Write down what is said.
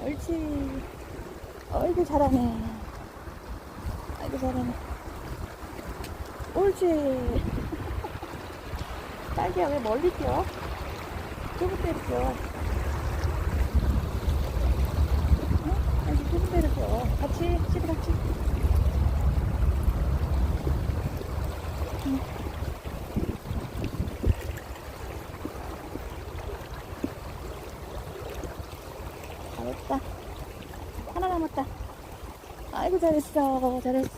옳지. 어이구, 잘하네. 아이고, 잘하네. 옳지. 딸기야, 왜 멀리 뛰어? 좁은 데로 뛰어. 응? 아니, 좁은 데로 뛰어. 같이, 집에 같이. 응. 잘했다. 하나 남았다. 아이고, 잘했어. 잘했어.